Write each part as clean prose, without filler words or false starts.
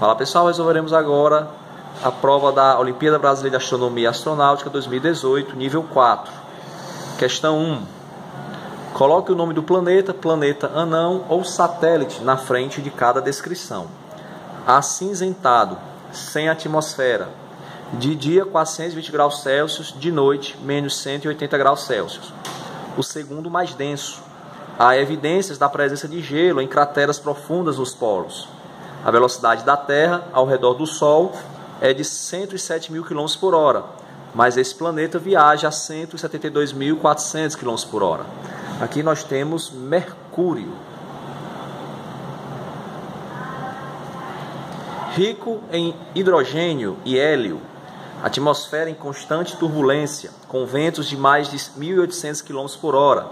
Fala pessoal, resolveremos agora a prova da Olimpíada Brasileira de Astronomia e Astronáutica 2018, nível 4. Questão 1. Coloque o nome do planeta, planeta anão ou satélite na frente de cada descrição. Acinzentado, sem atmosfera. De dia, 420 graus Celsius, de noite, menos 180 graus Celsius. O segundo mais denso. Há evidências da presença de gelo em crateras profundas nos polos. A velocidade da Terra ao redor do Sol é de 107 mil km por hora, mas esse planeta viaja a 172.400 km por hora. Aqui nós temos Mercúrio. Rico em hidrogênio e hélio, atmosfera em constante turbulência, com ventos de mais de 1.800 km por hora,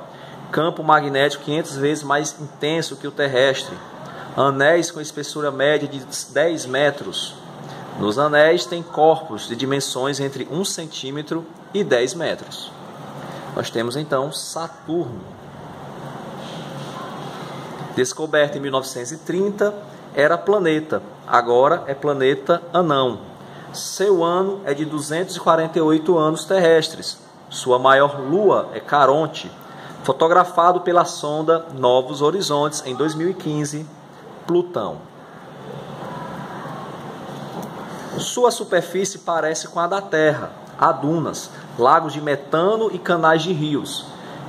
campo magnético 500 vezes mais intenso que o terrestre, anéis com espessura média de 10 metros. Nos anéis tem corpos de dimensões entre 1 centímetro e 10 metros. Nós temos então Saturno. Descoberto em 1930, era planeta, agora é planeta anão. Seu ano é de 248 anos terrestres. Sua maior lua é Caronte, fotografado pela sonda Novos Horizontes em 2015. Plutão. Sua superfície parece com a da Terra. Há dunas, lagos de metano e canais de rios.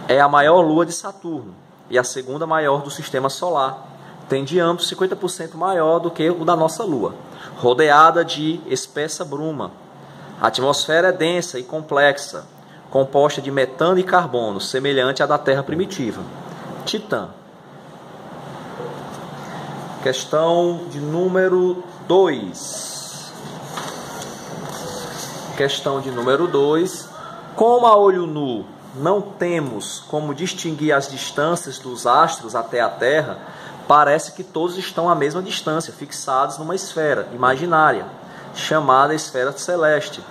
É a maior lua de Saturno e a segunda maior do Sistema Solar. Tem diâmetro 50% maior do que o da nossa Lua, rodeada de espessa bruma. A atmosfera é densa e complexa, composta de metano e carbono, semelhante à da Terra primitiva. Titã. Questão de número 2. Questão de número 2. Como a olho nu não temos como distinguir as distâncias dos astros até a Terra, parece que todos estão à mesma distância, fixados numa esfera imaginária, chamada esfera celeste,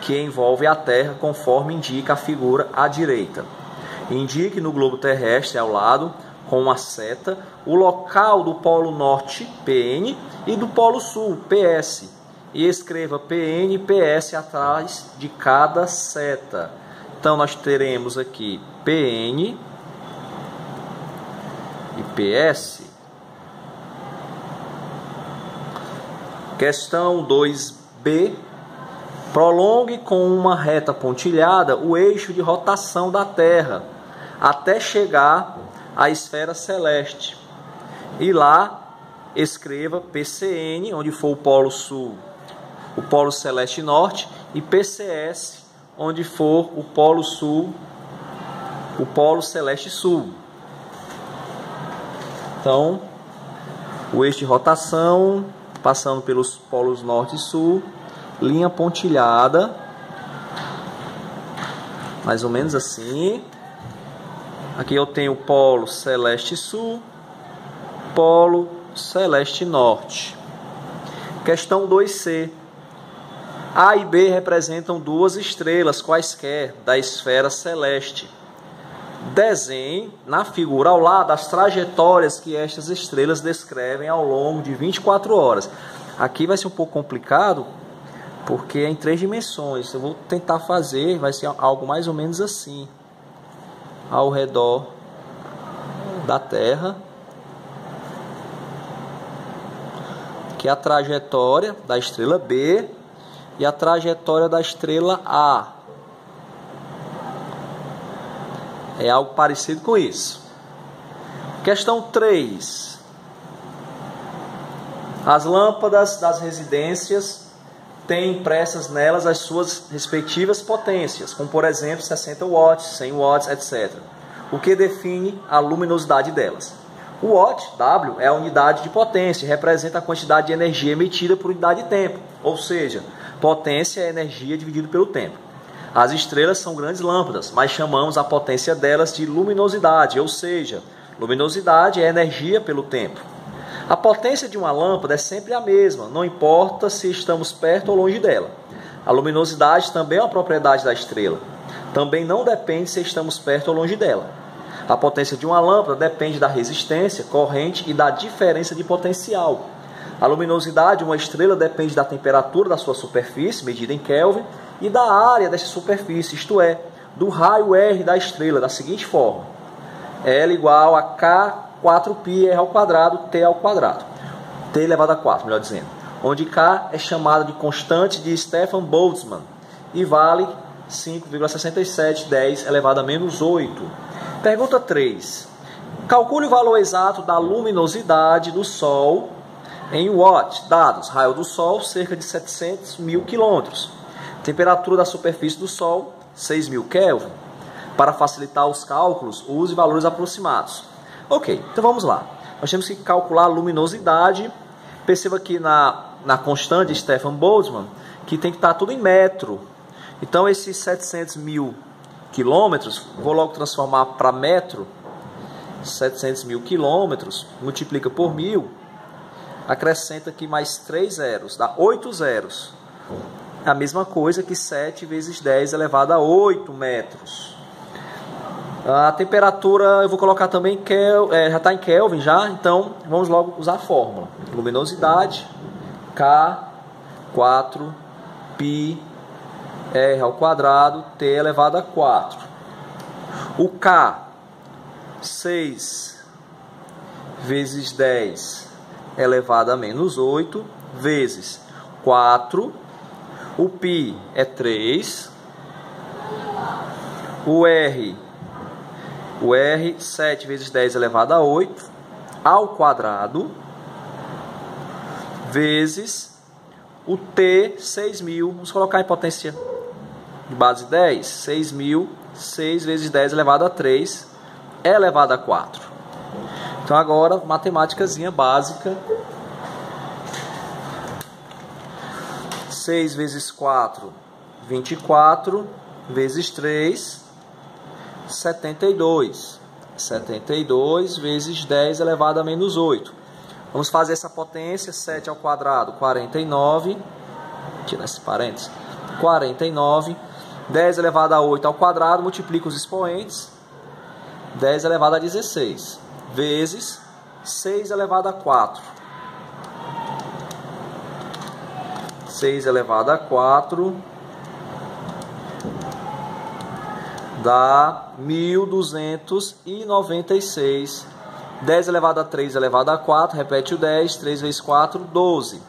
que envolve a Terra conforme indica a figura à direita. Indique no globo terrestre ao lado, com uma seta, o local do polo norte, PN, e do polo sul, PS. E escreva PN e PS atrás de cada seta. Então, nós teremos aqui PN e PS. Questão 2b. Prolongue com uma reta pontilhada o eixo de rotação da Terra até chegar à esfera celeste. E lá escreva PCN, onde for o polo sul, o polo celeste norte, e PCS, onde for o polo sul, o polo celeste sul. Então, o eixo de rotação, passando pelos polos norte e sul, linha pontilhada, mais ou menos assim. Aqui eu tenho o polo celeste sul, polo celeste norte. Questão 2c. A e B representam duas estrelas quaisquer da esfera celeste. Desenhe na figura ao lado as trajetórias que estas estrelas descrevem ao longo de 24 horas. Aqui vai ser um pouco complicado, porque é em 3 dimensões. Eu vou tentar fazer, vai ser algo mais ou menos assim. Ao redor da Terra, que é a trajetória da estrela B e a trajetória da estrela A. É algo parecido com isso. Questão 3. As lâmpadas das residências têm impressas nelas as suas respectivas potências, como por exemplo 60 watts, 100 watts, etc. O que define a luminosidade delas. O watt, W, é a unidade de potência, representa a quantidade de energia emitida por unidade de tempo, ou seja, potência é energia dividido pelo tempo. As estrelas são grandes lâmpadas, mas chamamos a potência delas de luminosidade, ou seja, luminosidade é energia pelo tempo. A potência de uma lâmpada é sempre a mesma, não importa se estamos perto ou longe dela. A luminosidade também é uma propriedade da estrela. Também não depende se estamos perto ou longe dela. A potência de uma lâmpada depende da resistência, corrente e da diferença de potencial. A luminosidade de uma estrela depende da temperatura da sua superfície, medida em Kelvin, e da área dessa superfície, isto é, do raio R da estrela, da seguinte forma: L igual a K4π R ao quadrado, T ao quadrado. T elevado a 4, melhor dizendo. Onde K é chamada de constante de Stefan Boltzmann e vale 5,6710 elevado a menos 8. Pergunta 3. Calcule o valor exato da luminosidade do Sol em watt. Dados: raio do Sol, cerca de 700 mil quilômetros. Temperatura da superfície do Sol, 6.000 Kelvin. Para facilitar os cálculos, use valores aproximados. Ok, então vamos lá. Nós temos que calcular a luminosidade. Perceba aqui na constante de Stefan Boltzmann que tem que estar tudo em metro. Então, esses 700 mil quilômetros, vou logo transformar para metro. 700 mil quilômetros, multiplica por 1000, acrescenta aqui mais 3 zeros, dá 8 zeros. É a mesma coisa que 7 vezes 10 elevado a 8 metros. A temperatura, eu vou colocar também, já está em Kelvin já, então vamos logo usar a fórmula. Luminosidade, K4π R ao quadrado, T elevado a 4. O K, 6 vezes 10 elevado a menos 8, vezes 4. O π é 3. O R, 7 vezes 10 elevado a 8, ao quadrado, vezes o T, 6.000. Vamos colocar em potência de base 10. 6.000, 6 vezes 10 elevado a 3, elevado a 4. Então agora, matemáticazinha básica. 6 vezes 4, 24, vezes 3, 72. 72 vezes 10 elevado a menos 8. Vamos fazer essa potência. 7 ao quadrado, 49. Tira esse parênteses. 49. 10 elevado a 8 ao quadrado, multiplica os expoentes. 10 elevado a 16. Vezes 6 elevado a 4. 6 elevado a 4 dá 1.296. 10 elevado a 3 elevado a 4, repete o 10, 3 vezes 4, 12.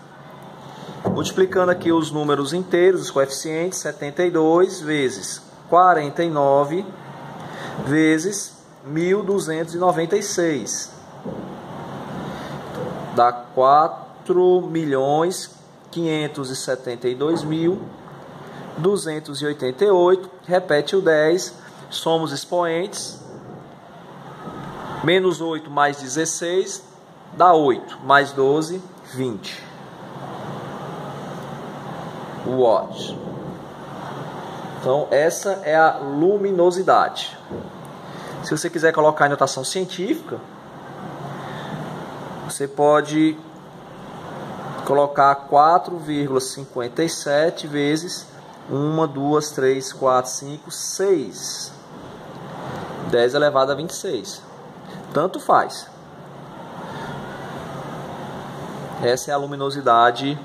Multiplicando aqui os números inteiros, os coeficientes, 72 vezes 49 vezes 1.296. Dá 4.572.288. Repete o 10, soma os expoentes. Menos 8 mais 16 dá 8, mais 12, 20 watts. Então, essa é a luminosidade. Se você quiser colocar em notação científica, você pode colocar 4,57 vezes 1, 2, 3, 4, 5, 6. 10 elevado a 26. Tanto faz. Essa é a luminosidade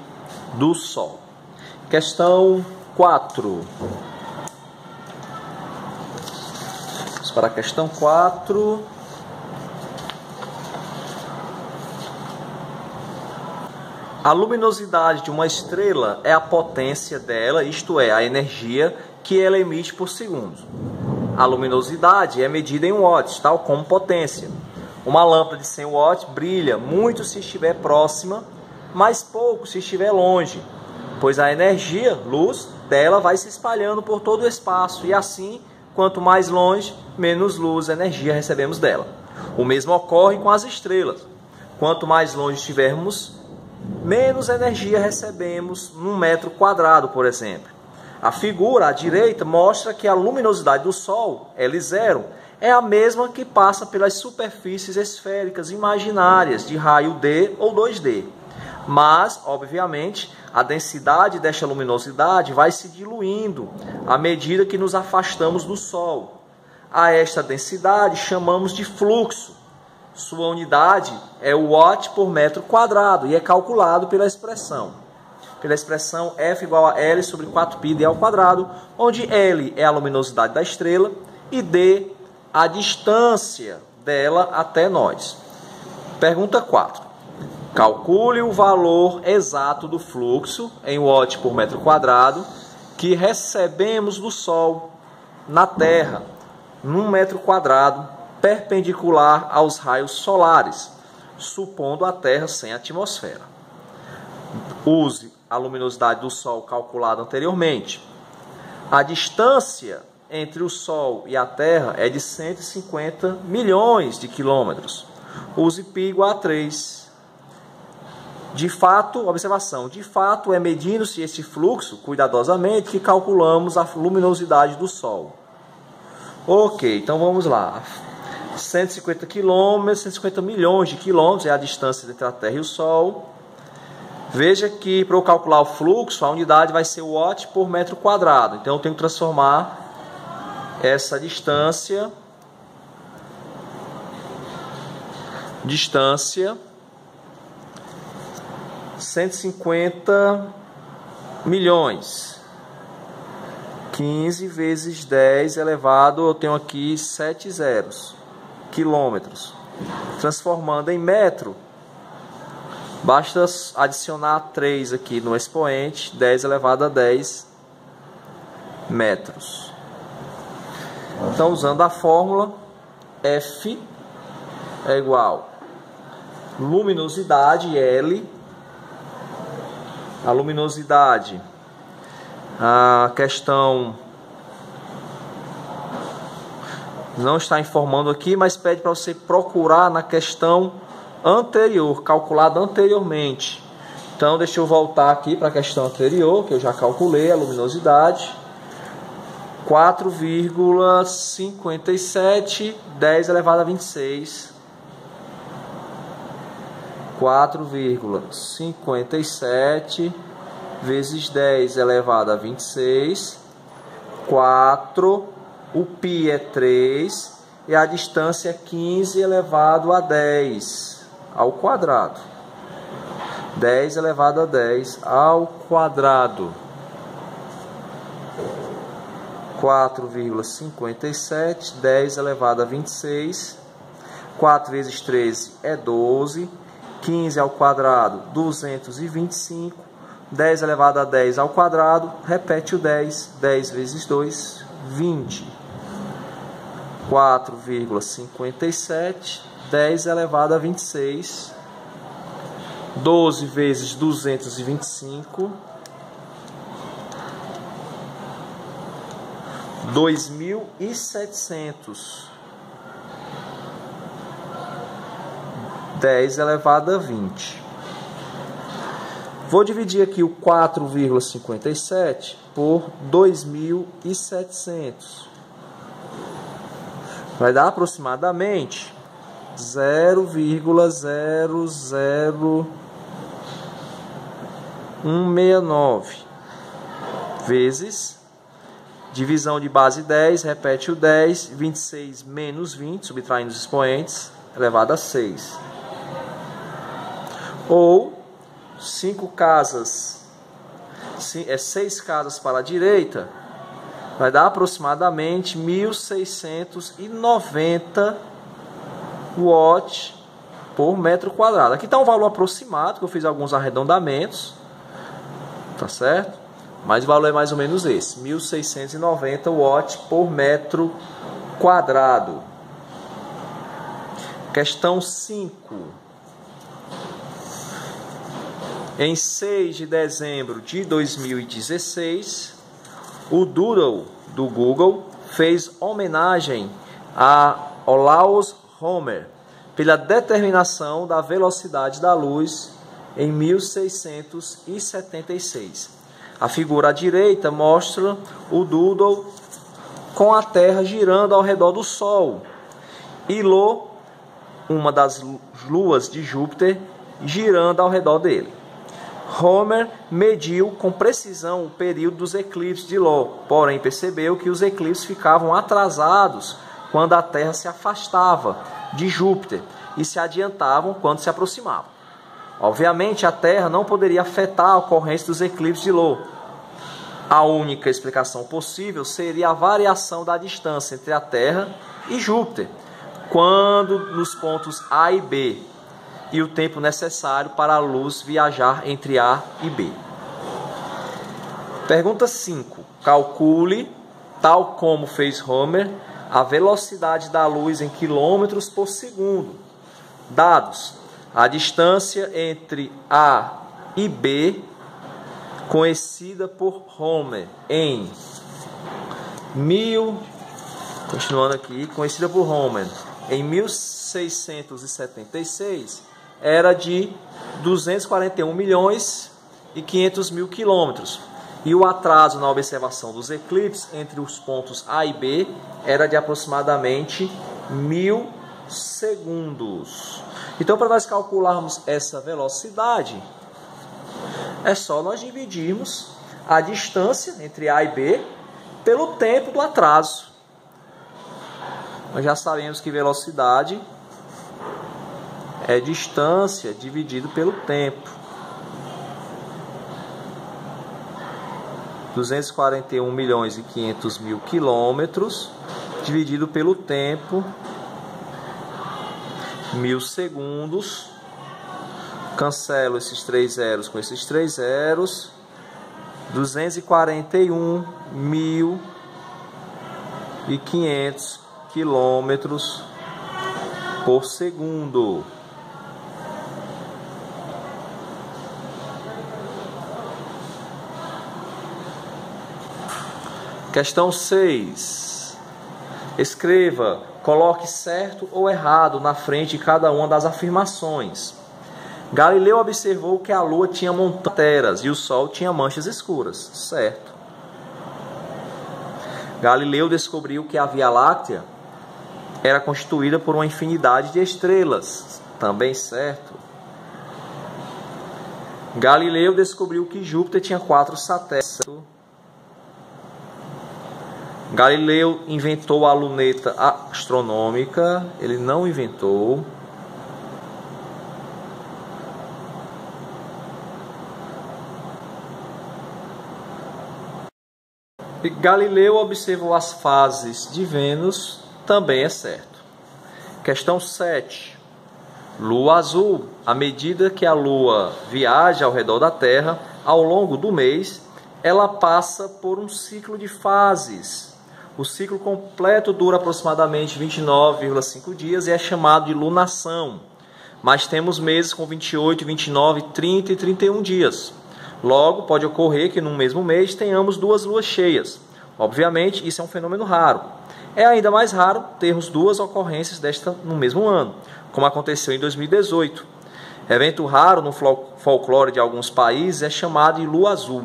do Sol. Questão 4. Vamos para a questão 4. A luminosidade de uma estrela é a potência dela, isto é, a energia que ela emite por segundo. A luminosidade é medida em watts, tal como potência. Uma lâmpada de 100 watts brilha muito se estiver próxima, mas pouco se estiver longe, pois a energia, luz, dela vai se espalhando por todo o espaço e assim, quanto mais longe, menos luz, energia recebemos dela. O mesmo ocorre com as estrelas. Quanto mais longe estivermos, menos energia recebemos num metro quadrado, por exemplo. A figura à direita mostra que a luminosidade do Sol, L0, é a mesma que passa pelas superfícies esféricas imaginárias de raio D ou 2D. Mas, obviamente, a densidade desta luminosidade vai se diluindo à medida que nos afastamos do Sol. A esta densidade chamamos de fluxo. Sua unidade é o watt por metro quadrado e é calculado pela expressão F igual a L sobre 4π d ao quadrado, onde L é a luminosidade da estrela e D a distância dela até nós. Pergunta 4. Calcule o valor exato do fluxo em watt por metro quadrado que recebemos do Sol na Terra, num metro quadrado, perpendicular aos raios solares, supondo a Terra sem atmosfera. Use a luminosidade do Sol calculada anteriormente. A distância entre o Sol e a Terra é de 150 milhões de quilômetros. Use π igual a 3. De fato, observação, de fato é medindo-se esse fluxo cuidadosamente que calculamos a luminosidade do Sol. Ok, então vamos lá. 150 quilômetros, 150 milhões de quilômetros é a distância entre a Terra e o Sol. Veja que para eu calcular o fluxo, a unidade vai ser watt por metro quadrado. Então eu tenho que transformar essa distância 150 milhões. 15 vezes 10 elevado, eu tenho aqui 7 zeros, quilômetros. Transformando em metro, basta adicionar 3 aqui no expoente, 10 elevado a 10 metros. Então, usando a fórmula, F é igual a luminosidade, L, a luminosidade, a questão não está informando aqui, mas pede para você procurar na questão anterior, calculada anteriormente. Então, deixa eu voltar aqui para a questão anterior, que eu já calculei a luminosidade. 4,57, 10 elevado a 26. 4,57 vezes 10 elevado a 26. 4, o π é 3 e a distância é 15 elevado a 10 ao quadrado. 10 elevado a 10 ao quadrado. 4,57, 10 elevado a 26. 4 vezes 13 é 12. 15 ao quadrado, 225. 10 elevado a 10 ao quadrado. Repete o 10. 10 vezes 2, 20. 4,57, 10 elevado a 26. 12 vezes 225. 2.700. 10 elevado a 20. Vou dividir aqui o 4,57 por 2.700. Vai dar aproximadamente 0,00169 vezes divisão de base 10, repete o 10, 26 menos 20, subtraindo os expoentes, elevado a 6. Ou 6 casas para a direita, vai dar aproximadamente 1.690 watts por metro quadrado. Aqui está um valor aproximado, que eu fiz alguns arredondamentos, tá certo? Mas o valor é mais ou menos esse, 1.690 watts por metro quadrado. Questão 5. Em 6 de dezembro de 2016, o Doodle do Google fez homenagem a Olaus Homer pela determinação da velocidade da luz em 1676. A figura à direita mostra o Doodle com a Terra girando ao redor do Sol e Io, uma das luas de Júpiter, girando ao redor dele. Homer mediu com precisão o período dos eclipses de Io, porém percebeu que os eclipses ficavam atrasados quando a Terra se afastava de Júpiter e se adiantavam quando se aproximavam. Obviamente, a Terra não poderia afetar a ocorrência dos eclipses de Lua. A única explicação possível seria a variação da distância entre a Terra e Júpiter, quando nos pontos A e B, e o tempo necessário para a luz viajar entre A e B. Pergunta 5. Calcule, tal como fez Homer, a velocidade da luz em quilômetros por segundo. Dados: a distância entre A e B, conhecida por Homer em conhecida por Homer em 1676, era de 241 milhões e 500 mil quilômetros. E o atraso na observação dos eclipses entre os pontos A e B era de aproximadamente 1000 segundos. Então, para nós calcularmos essa velocidade, é só nós dividirmos a distância entre A e B pelo tempo do atraso. Nós já sabemos que velocidade é distância dividido pelo tempo. 241 milhões e 500 mil quilômetros dividido pelo tempo, 1000 segundos. Cancelo esses 3 zeros com esses 3 zeros. 241.500 quilômetros por segundo. Questão 6. Escreva, coloque certo ou errado na frente de cada uma das afirmações. Galileu observou que a Lua tinha montanhas e o Sol tinha manchas escuras. Certo. Galileu descobriu que a Via Láctea era constituída por uma infinidade de estrelas. Também certo. Galileu descobriu que Júpiter tinha 4 satélites. Galileu inventou a luneta astronômica. Ele não inventou. Galileu observou as fases de Vênus. Também é certo. Questão 7. Lua azul. À medida que a Lua viaja ao redor da Terra, ao longo do mês, ela passa por um ciclo de fases. O ciclo completo dura aproximadamente 29,5 dias e é chamado de lunação. Mas temos meses com 28, 29, 30 e 31 dias. Logo, pode ocorrer que no mesmo mês tenhamos 2 luas cheias. Obviamente, isso é um fenômeno raro. É ainda mais raro termos 2 ocorrências desta no mesmo ano, como aconteceu em 2018. Evento raro no folclore de alguns países é chamado de lua azul.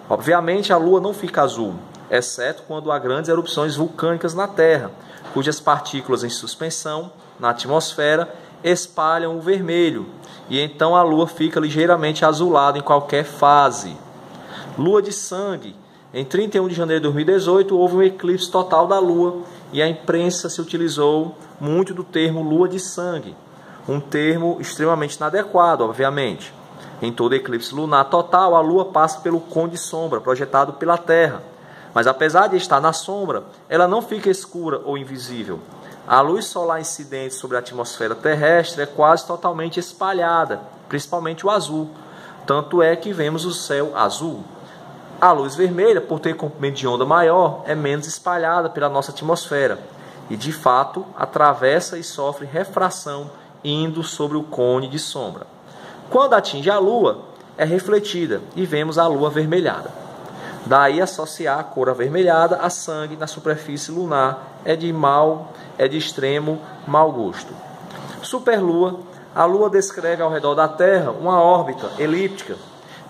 Obviamente, a lua não fica azul, exceto quando há grandes erupções vulcânicas na Terra, cujas partículas em suspensão na atmosfera espalham o vermelho, e então a Lua fica ligeiramente azulada em qualquer fase. Lua de sangue. Em 31 de janeiro de 2018 houve um eclipse total da Lua e a imprensa se utilizou muito do termo lua de sangue, um termo extremamente inadequado, obviamente. Em todo eclipse lunar total, a Lua passa pelo cone de sombra projetado pela Terra. Mas apesar de estar na sombra, ela não fica escura ou invisível. A luz solar incidente sobre a atmosfera terrestre é quase totalmente espalhada, principalmente o azul. Tanto é que vemos o céu azul. A luz vermelha, por ter comprimento de onda maior, é menos espalhada pela nossa atmosfera e, de fato, atravessa e sofre refração indo sobre o cone de sombra. Quando atinge a Lua, é refletida e vemos a Lua avermelhada. Daí associar a cor avermelhada a sangue na superfície lunar é de extremo mau gosto. Superlua. A Lua descreve ao redor da Terra uma órbita elíptica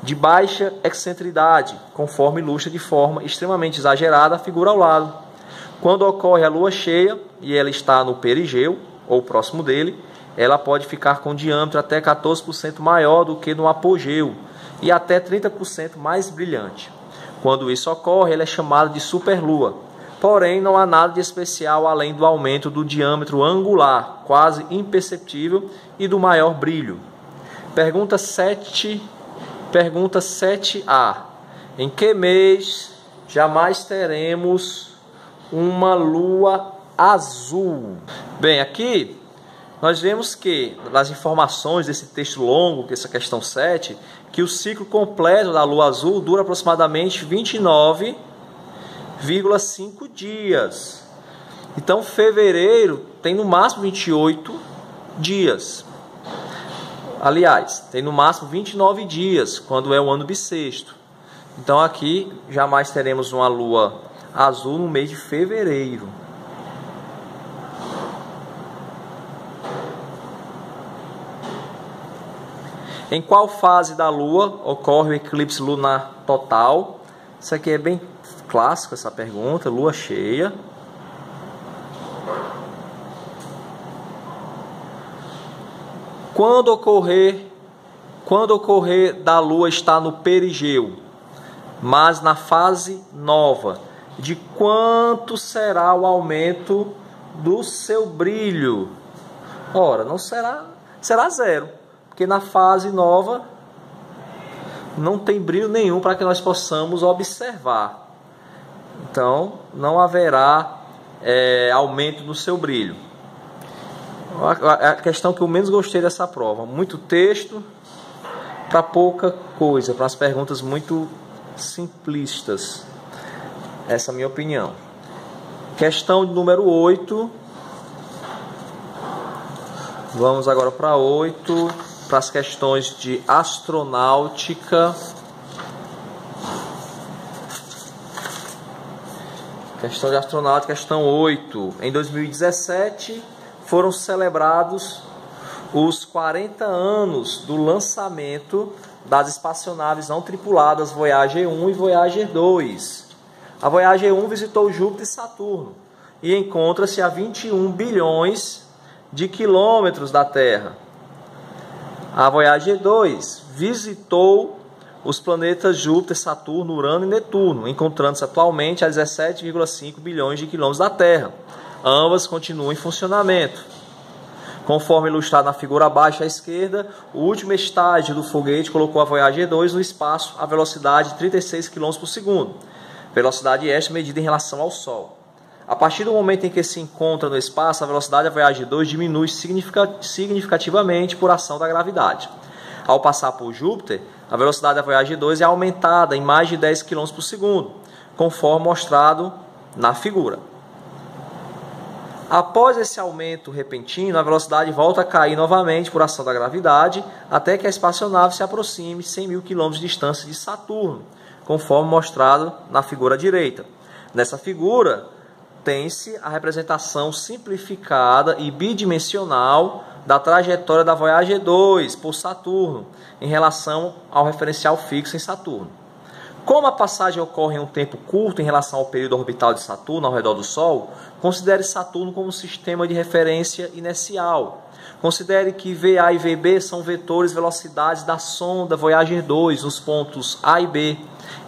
de baixa excentridade, conforme ilustra de forma extremamente exagerada a figura ao lado. Quando ocorre a Lua cheia e ela está no perigeu, ou próximo dele, ela pode ficar com diâmetro até 14% maior do que no apogeu e até 30% mais brilhante. Quando isso ocorre, ela é chamada de superlua. porém não há nada de especial além do aumento do diâmetro angular, quase imperceptível, e do maior brilho. Pergunta 7A. Em que mês jamais teremos uma lua azul? Bem, aqui nós vemos que, nas informações desse texto longo, que essa questão 7, que o ciclo completo da lua azul dura aproximadamente 29,5 dias. Então, fevereiro tem no máximo 28 dias. Aliás, tem no máximo 29 dias, quando é o ano bissexto. Então, aqui jamais teremos uma lua azul no mês de fevereiro. Em qual fase da Lua ocorre o eclipse lunar total? Isso aqui é bem clássico, essa pergunta. Lua cheia. Quando ocorrer da Lua estar no perigeu, mas na fase nova, de quanto será o aumento do seu brilho? Ora, não será zero. Porque na fase nova não tem brilho nenhum para que nós possamos observar. Então, não haverá aumento no seu brilho. A questão que eu menos gostei dessa prova. Muito texto para pouca coisa, para as perguntas muito simplistas. Essa é a minha opinião. Questão número 8. Vamos agora para 8. Para as questões de astronáutica. Questão de astronáutica, questão 8. Em 2017 foram celebrados os 40 anos do lançamento das espaçonaves não tripuladas Voyager 1 e Voyager 2. A Voyager 1 visitou Júpiter e Saturno e encontra-se a 21 bilhões de quilômetros da Terra. A Voyager 2 visitou os planetas Júpiter, Saturno, Urano e Netuno, encontrando-se atualmente a 17,5 bilhões de quilômetros da Terra. Ambas continuam em funcionamento. Conforme ilustrado na figura abaixo à esquerda, o último estágio do foguete colocou a Voyager 2 no espaço a velocidade de 36 km por segundo, velocidade esta medida em relação ao Sol. A partir do momento em que se encontra no espaço, a velocidade da Voyager 2 diminui significativamente por ação da gravidade. Ao passar por Júpiter, a velocidade da Voyager 2 é aumentada em mais de 10 km por segundo, conforme mostrado na figura. Após esse aumento repentino, a velocidade volta a cair novamente por ação da gravidade, até que a espaçonave se aproxime 100 mil km de distância de Saturno, conforme mostrado na figura direita. Nessa figura, tem-se a representação simplificada e bidimensional da trajetória da Voyager 2 por Saturno em relação ao referencial fixo em Saturno. Como a passagem ocorre em um tempo curto em relação ao período orbital de Saturno ao redor do Sol, considere Saturno como um sistema de referência inercial. Considere que VA e VB são vetores velocidades da sonda Voyager 2 nos pontos A e B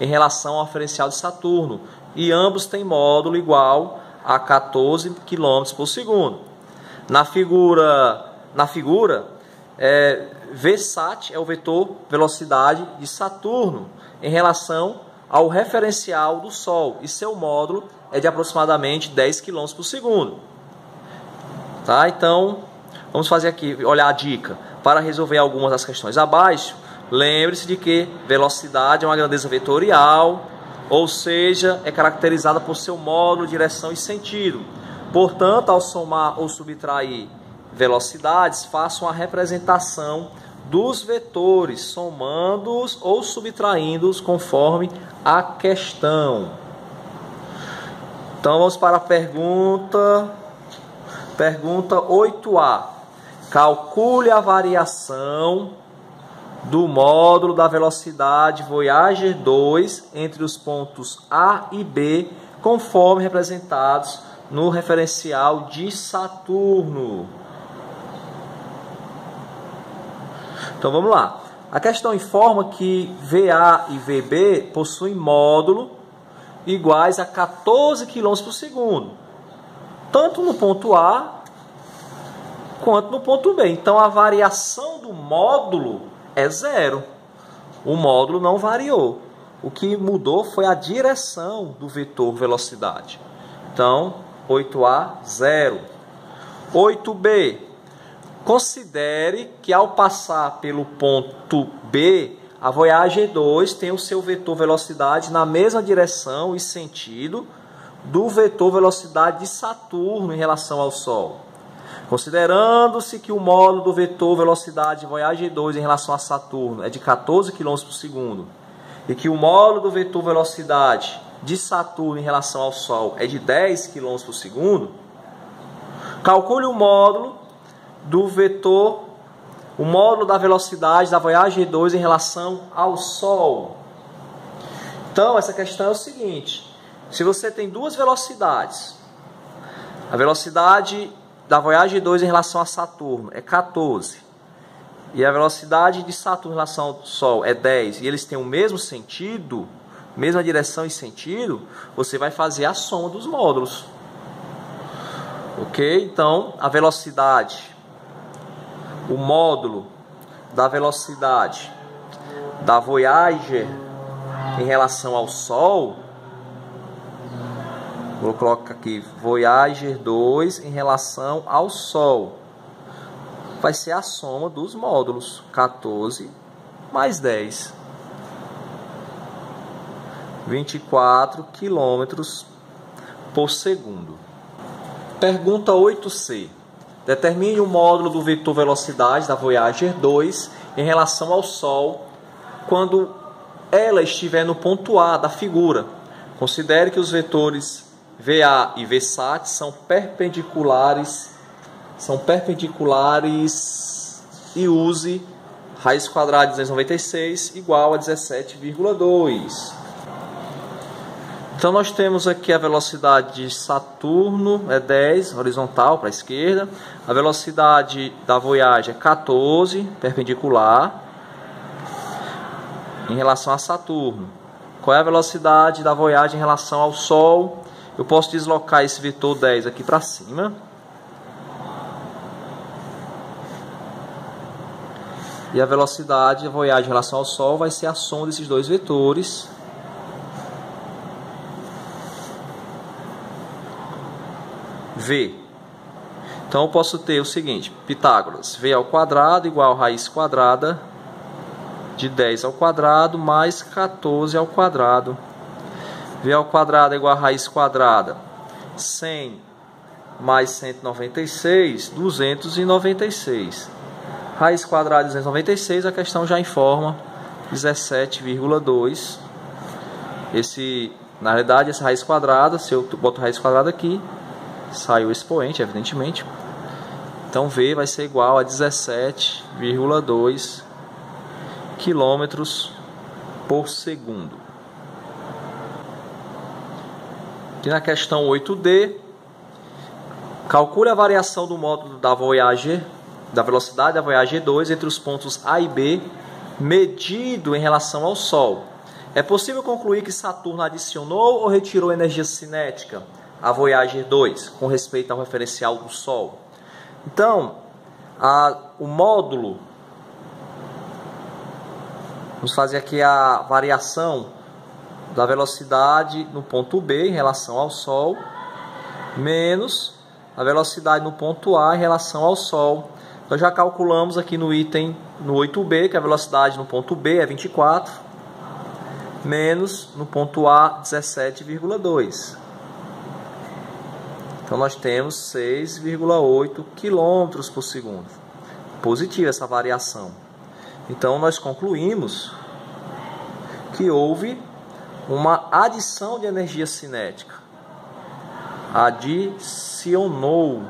em relação ao referencial de Saturno, e ambos têm módulo igual a 14 km por segundo. Na figura VSAT é o vetor velocidade de Saturno em relação ao referencial do Sol, e seu módulo é de aproximadamente 10 km por segundo. Tá? Então, vamos fazer aqui, olhar a dica. Para resolver algumas das questões abaixo, lembre-se de que velocidade é uma grandeza vetorial, ou seja, é caracterizada por seu módulo, direção e sentido. Portanto, ao somar ou subtrair velocidades, façam a representação dos vetores, somando-os ou subtraindo-os conforme a questão. Então, vamos para a pergunta 8A. Calcule a variação do módulo da velocidade Voyager 2 entre os pontos A e B, conforme representados no referencial de Saturno. Então vamos lá. A questão informa que VA e VB possuem módulo iguais a 14 km por segundo, tanto no ponto A quanto no ponto B. Então a variação do módulo é zero. O módulo não variou. O que mudou foi a direção do vetor velocidade. Então, 8A, 0. 8B. Considere que ao passar pelo ponto B, a Voyager 2 tem o seu vetor velocidade na mesma direção e sentido do vetor velocidade de Saturno em relação ao Sol. Considerando-se que o módulo do vetor velocidade de Voyager 2 em relação a Saturno é de 14 km por segundo e que o módulo do vetor velocidade de Saturno em relação ao Sol é de 10 km por segundo, calcule o módulo da velocidade da Voyager 2 em relação ao Sol. Então, essa questão é o seguinte: se você tem duas velocidades, a velocidade da Voyager 2 em relação a Saturno é 14 e a velocidade de Saturno em relação ao Sol é 10 e eles têm o mesmo sentido, mesma direção e sentido, você vai fazer a soma dos módulos. Ok? Então, a velocidade, o módulo da velocidade da Voyager em relação ao Sol, vou colocar aqui, Voyager 2 em relação ao Sol, vai ser a soma dos módulos, 14 mais 10. 24 km por segundo. Pergunta 8C. Determine o módulo do vetor velocidade da Voyager 2 em relação ao Sol quando ela estiver no ponto A da figura. Considere que os vetores VA e VSAT são perpendiculares e use raiz quadrada de 296 igual a 17,2. Então nós temos aqui a velocidade de Saturno é 10, horizontal para a esquerda. A velocidade da Voyager é 14, perpendicular, em relação a Saturno. Qual é a velocidade da Voyager em relação ao Sol? Eu posso deslocar esse vetor 10 aqui para cima. E a velocidade da Voyager em relação ao Sol vai ser a soma desses dois vetores. V. Então eu posso ter o seguinte: Pitágoras, V ao quadrado igual a raiz quadrada de 10 ao quadrado mais 14 ao quadrado. V ao quadrado é igual a raiz quadrada 100 mais 196, 296. Raiz quadrada de 296, a questão já informa 17,2. Na realidade, essa raiz quadrada, se eu boto raiz quadrada aqui, sai o expoente, evidentemente. Então V vai ser igual a 17,2 km por segundo. Aqui na questão 8D, calcule a variação do módulo da Voyager, da velocidade da Voyager 2 entre os pontos A e B, medido em relação ao Sol. É possível concluir que Saturno adicionou ou retirou energia cinética a Voyager 2 com respeito ao referencial do Sol. Então, o módulo, vamos fazer aqui a variação da velocidade no ponto B em relação ao Sol, menos a velocidade no ponto A em relação ao Sol. Nós já calculamos aqui no item, no 8B, que a velocidade no ponto B é 24, menos no ponto A 17,2. Então nós temos 6,8 km por segundo. Positiva essa variação. Então nós concluímos que houve uma adição de energia cinética. Adicionou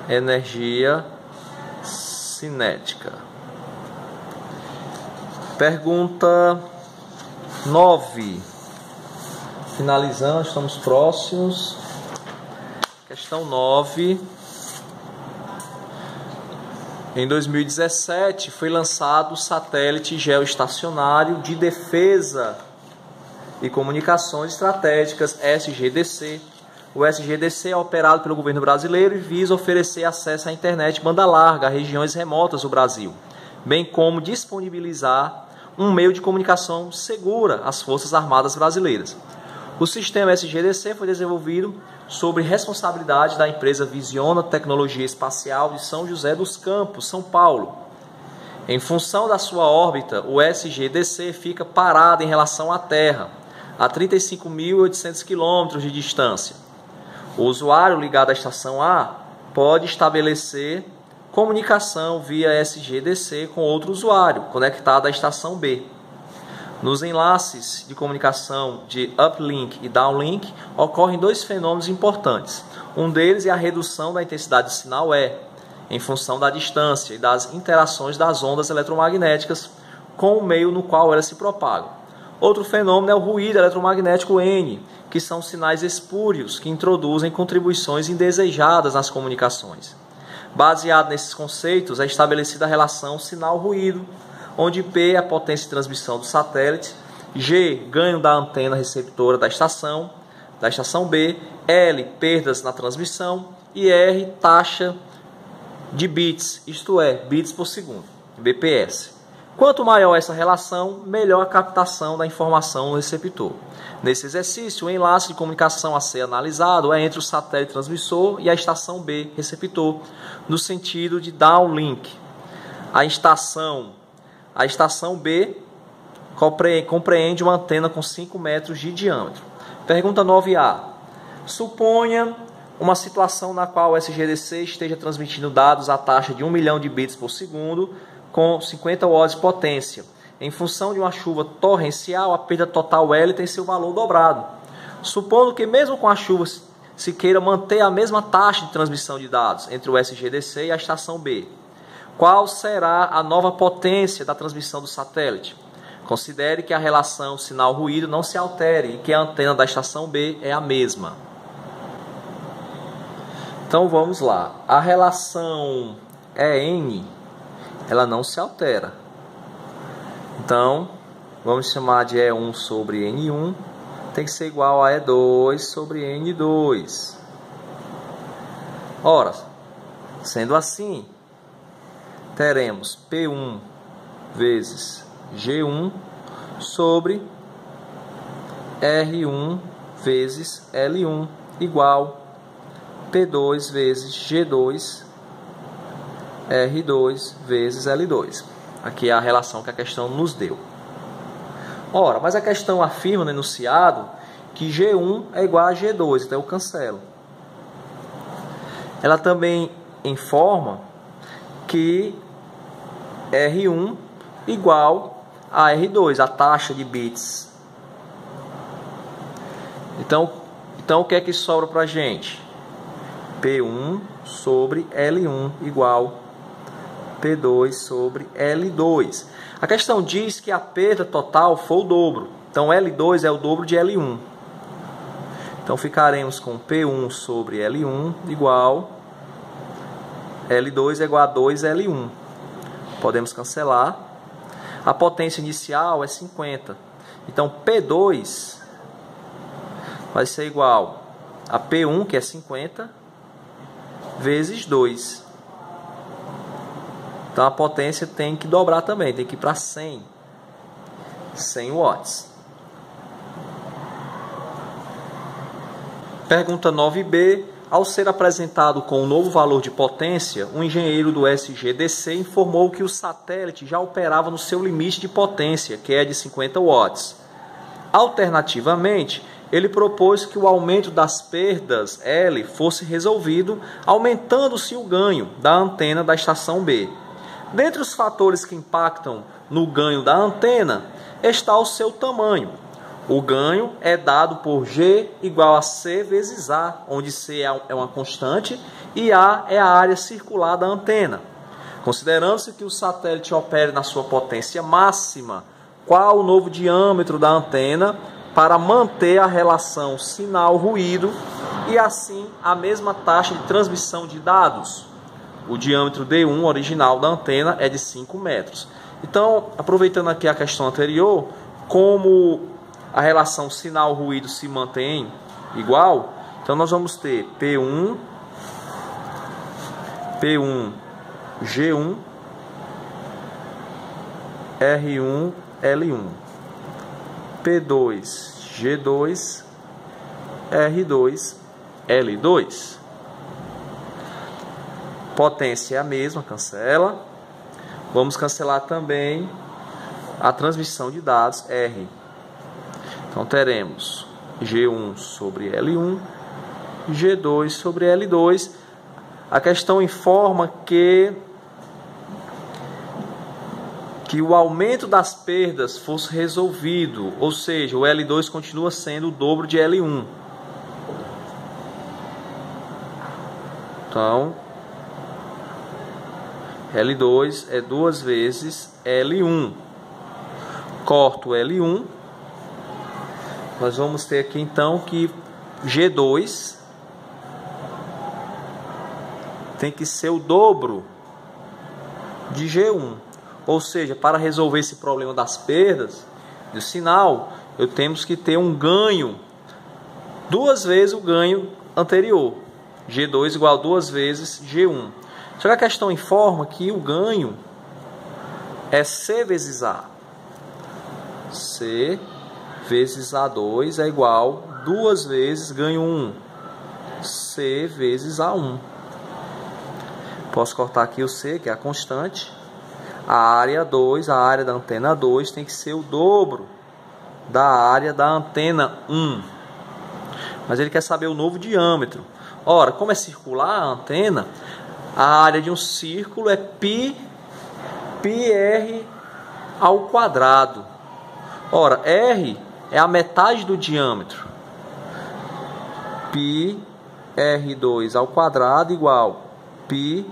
energia cinética. Pergunta 9. Finalizando, estamos próximos. Questão 9. Em 2017 foi lançado o satélite geoestacionário de defesa e Comunicações Estratégicas, SGDC. O SGDC é operado pelo governo brasileiro e visa oferecer acesso à internet banda larga a regiões remotas do Brasil, bem como disponibilizar um meio de comunicação segura às Forças Armadas brasileiras. O sistema SGDC foi desenvolvido sob responsabilidade da empresa Visiona Tecnologia Espacial de São José dos Campos, São Paulo. Em função da sua órbita, o SGDC fica parado em relação à Terra, a 35.800 km de distância. O usuário ligado à estação A pode estabelecer comunicação via SGDC com outro usuário conectado à estação B. Nos enlaces de comunicação de uplink e downlink ocorrem dois fenômenos importantes. Um deles é a redução da intensidade do sinal E, em função da distância e das interações das ondas eletromagnéticas com o meio no qual elas se propagam. Outro fenômeno é o ruído eletromagnético N, que são sinais espúrios que introduzem contribuições indesejadas nas comunicações. Baseado nesses conceitos, é estabelecida a relação sinal-ruído, onde P é a potência de transmissão do satélite, G, ganho da antena receptora da estação B, L, perdas na transmissão e R, taxa de bits, isto é, bits por segundo, BPS. Quanto maior essa relação, melhor a captação da informação no receptor. Nesse exercício, o enlace de comunicação a ser analisado é entre o satélite transmissor e a estação B, receptor, no sentido de downlink. A estação B compreende uma antena com 5 metros de diâmetro. Pergunta 9A. Suponha uma situação na qual o SGDC esteja transmitindo dados à taxa de 1 milhão de bits por segundo com 50 watts de potência. Em função de uma chuva torrencial, a perda total L tem seu valor dobrado. Supondo que mesmo com a chuva se queira manter a mesma taxa de transmissão de dados entre o SGDC e a estação B, qual será a nova potência da transmissão do satélite? Considere que a relação sinal-ruído não se altere e que a antena da estação B é a mesma. Então vamos lá. A relação EN, ela não se altera. Então, vamos chamar de E1 sobre N1, tem que ser igual a E2 sobre N2. Ora, sendo assim, teremos P1 vezes G1 sobre R1 vezes L1 igual P2 vezes G2 R2 vezes L2. Aqui é a relação que a questão nos deu. Ora, mas a questão afirma no enunciado que G1 é igual a G2, então eu cancelo. Ela também informa que R1 igual a R2, a taxa de bits. Então o que é que sobra para a gente? P1 sobre L1 igual P2 sobre L2. A questão diz que a perda total foi o dobro. Então L2 é o dobro de L1. Então ficaremos com P1 sobre L1 igual L2 é igual a 2L1. Podemos cancelar. A potência inicial é 50. Então P2 vai ser igual a P1, que é 50, vezes 2. Então a potência tem que dobrar também, tem que ir para 100 watts. Pergunta 9b. Ao ser apresentado com um novo valor de potência, o engenheiro do SGDC informou que o satélite já operava no seu limite de potência, que é de 50 watts. Alternativamente, ele propôs que o aumento das perdas L fosse resolvido aumentando-se o ganho da antena da estação B. Dentre os fatores que impactam no ganho da antena está o seu tamanho. O ganho é dado por G igual a C vezes A, onde C é uma constante e A é a área circular da antena. Considerando-se que o satélite opere na sua potência máxima, qual o novo diâmetro da antena para manter a relação sinal-ruído e assim a mesma taxa de transmissão de dados? O diâmetro D1 original da antena é de 5 metros. Então, aproveitando aqui a questão anterior, como a relação sinal-ruído se mantém igual, então nós vamos ter P1, G1, R1, L1, P2, G2, R2, L2. Potência é a mesma, cancela. Vamos cancelar também a transmissão de dados R. Então teremos G1 sobre L1, G2 sobre L2. A questão informa que o aumento das perdas fosse resolvido, ou seja, o L2 continua sendo o dobro de L1. Então, L2 é 2 vezes L1. Corto L1. Nós vamos ter aqui então que G2 tem que ser o dobro de G1. Ou seja, para resolver esse problema das perdas do sinal, eu temos que ter um ganho 2 vezes o ganho anterior. G2 igual a 2 vezes G1. Só que a questão informa que o ganho é C vezes A. C vezes A2 é igual a 2 vezes ganho 1. C vezes A1. Posso cortar aqui o C, que é a constante. A área 2, a área da antena 2 tem que ser o dobro da área da antena 1. Mas ele quer saber o novo diâmetro. Ora, como é circular a antena, a área de um círculo é πr ao quadrado. Ora, R é a metade do diâmetro. πr2 ao quadrado igual π,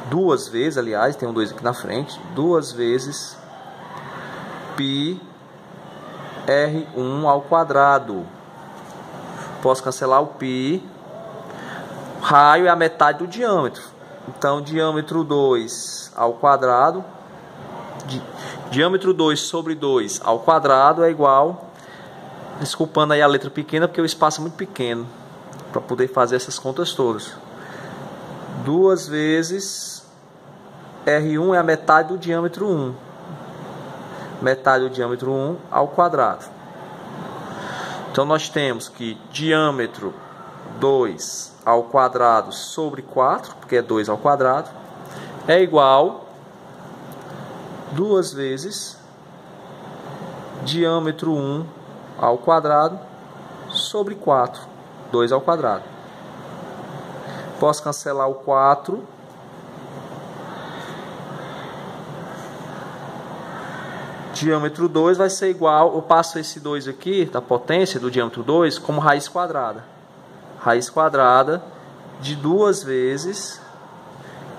duas vezes, aliás, tem um 2 aqui na frente, 2 vezes πr1 ao quadrado. Posso cancelar o π. Raio é a metade do diâmetro. Então, diâmetro 2 ao quadrado, diâmetro 2 sobre 2 ao quadrado é igual, desculpando aí a letra pequena, porque o espaço é muito pequeno para poder fazer essas contas todas. 2 vezes R1 é a metade do diâmetro 1. Metade do diâmetro 1 ao quadrado. Então, nós temos que diâmetro 2 ao quadrado sobre 4, porque é 2 ao quadrado, é igual 2 vezes diâmetro 1 ao quadrado sobre 4, 2 ao quadrado. Posso cancelar o 4. Diâmetro 2 vai ser igual, eu passo esse 2 aqui, da potência do diâmetro 2, como raiz quadrada. Raiz quadrada de 2 vezes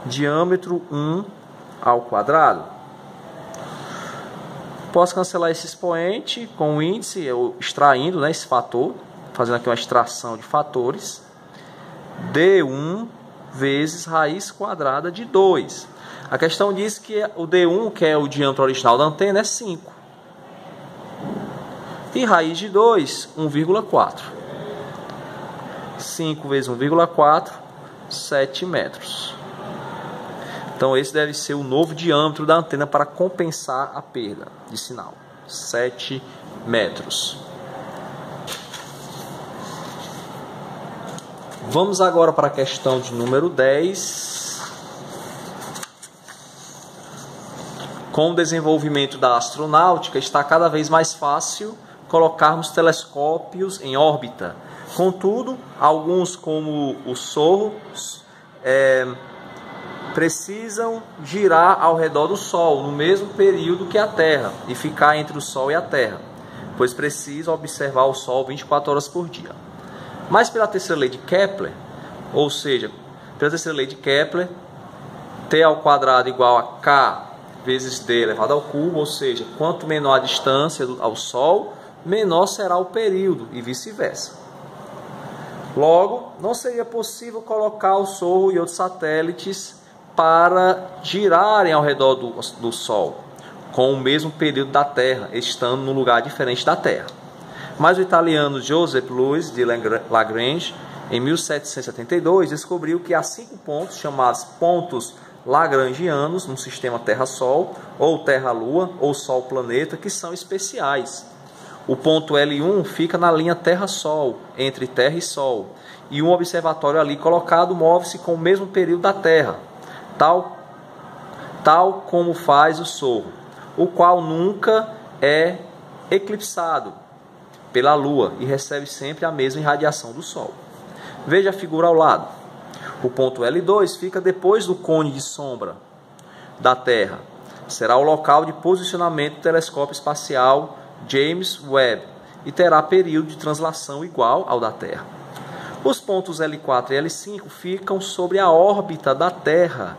diâmetro 1 ao quadrado. Posso cancelar esse expoente com o índice, eu extraindo, né, esse fator, fazendo aqui uma extração de fatores. D1 vezes raiz quadrada de 2. A questão diz que o D1, que é o diâmetro original da antena, é 5. E raiz de 2, 1,4. 5 vezes 1,4, 7 metros. Então, esse deve ser o novo diâmetro da antena para compensar a perda de sinal. 7 metros. Vamos agora para a questão de número 10. Com o desenvolvimento da astronáutica, está cada vez mais fácil colocarmos telescópios em órbita. Contudo, alguns, como o SOHO, precisam girar ao redor do Sol no mesmo período que a Terra e ficar entre o Sol e a Terra, pois precisam observar o Sol 24 horas por dia. Mas pela terceira lei de Kepler, ou seja, pela terceira lei de Kepler, T ao quadrado igual a K vezes D elevado ao cubo, ou seja, quanto menor a distância ao Sol, menor será o período e vice-versa. Logo, não seria possível colocar o SOHO e outros satélites para girarem ao redor do Sol. com o mesmo período da Terra, estando num lugar diferente da Terra. Mas o italiano Joseph Louis de Lagrange, em 1772, descobriu que há 5 pontos, chamados pontos lagrangianos, no sistema Terra-Sol, ou Terra-Lua, ou Sol-Planeta, que são especiais. O ponto L1 fica na linha Terra-Sol, entre Terra e Sol, e um observatório ali colocado move-se com o mesmo período da Terra, tal como faz o Sol, o qual nunca é eclipsado pela Lua e recebe sempre a mesma irradiação do Sol. Veja a figura ao lado. O ponto L2 fica depois do cone de sombra da Terra. Será o local de posicionamento do telescópio espacial James Webb e terá período de translação igual ao da Terra. Os pontos L4 e L5 ficam sobre a órbita da Terra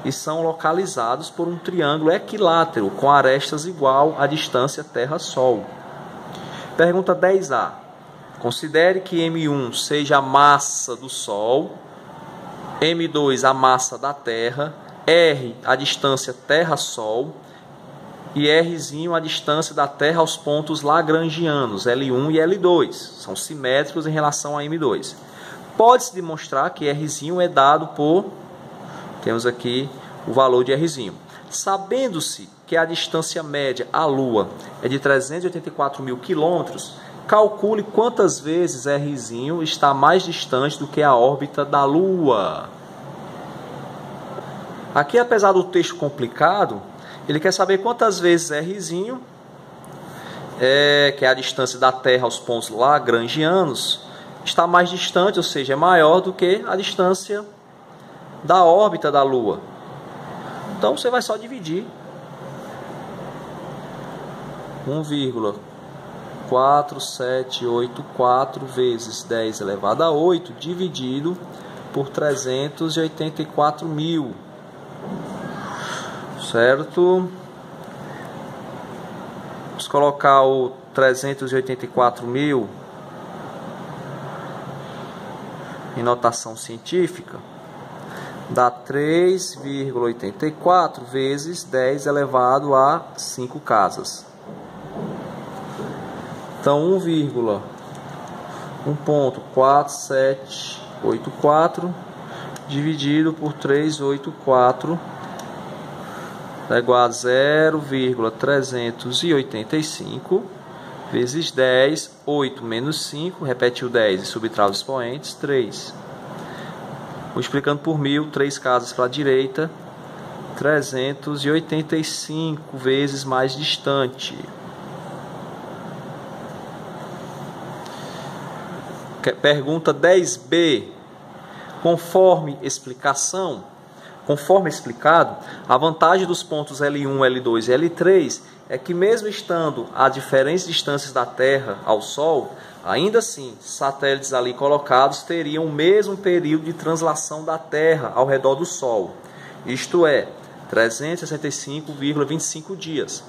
e são localizados por um triângulo equilátero com arestas igual à distância Terra-Sol. Pergunta 10A. Considere que M1 seja a massa do Sol, M2 a massa da Terra, R a distância Terra-Sol e Rzinho a distância da Terra aos pontos lagrangianos, L1 e L2. São simétricos em relação a M2. Pode-se demonstrar que Rzinho é dado por... Temos aqui o valor de Rzinho. Sabendo-se que a distância média à Lua é de 384 mil quilômetros, calcule quantas vezes Rzinho está mais distante do que a órbita da Lua. Aqui, apesar do texto complicado, ele quer saber quantas vezes Rzinho, que é a distância da Terra aos pontos lagrangianos, está mais distante, ou seja, é maior do que a distância da órbita da Lua. Então você vai só dividir 1,4784 vezes 10 elevado a 8 dividido por 384 mil. Certo? Vamos colocar o 384 mil em notação científica. Dá 3,84 vezes 10 elevado a 5 casas. Então 1,4784 dividido por 384 é igual a 0,385 vezes 10, 8 menos 5, repete o 10 e subtrai os expoentes, 3. Multiplicando por 1000, 3 casas para a direita, 385 vezes mais distante. Pergunta 10b. Conforme explicado, a vantagem dos pontos L1, L2 e L3 é que, mesmo estando a diferentes distâncias da Terra ao Sol, ainda assim, satélites ali colocados teriam o mesmo período de translação da Terra ao redor do Sol, isto é, 365,25 dias.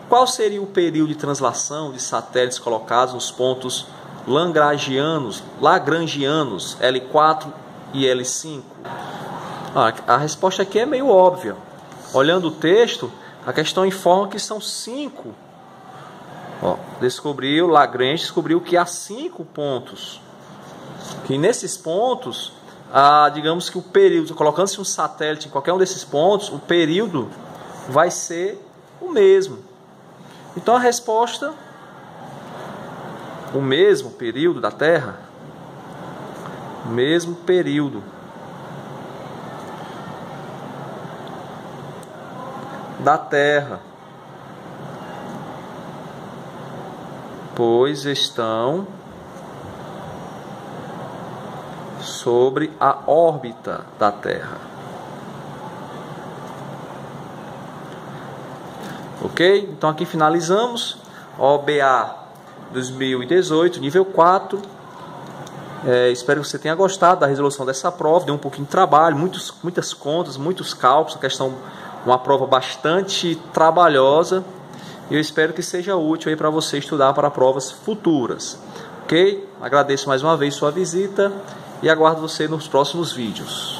Qual seria o período de translação de satélites colocados nos pontos lagrangianos L4 e L5? A resposta aqui é meio óbvia. Olhando o texto, a questão informa que são 5. Lagrange descobriu que há 5 pontos. Que nesses pontos, digamos que o período, colocando-se um satélite em qualquer um desses pontos, o período vai ser o mesmo. Então a resposta, o mesmo período da Terra, o mesmo período da Terra, pois estão sobre a órbita da Terra. Ok? Então aqui finalizamos OBA 2018, nível 4. Espero que você tenha gostado da resolução dessa prova. Deu um pouquinho de trabalho, muitas contas, muitos cálculos, uma prova bastante trabalhosa. E eu espero que seja útil aí para você estudar para provas futuras. Ok? Agradeço mais uma vez sua visita e aguardo você nos próximos vídeos.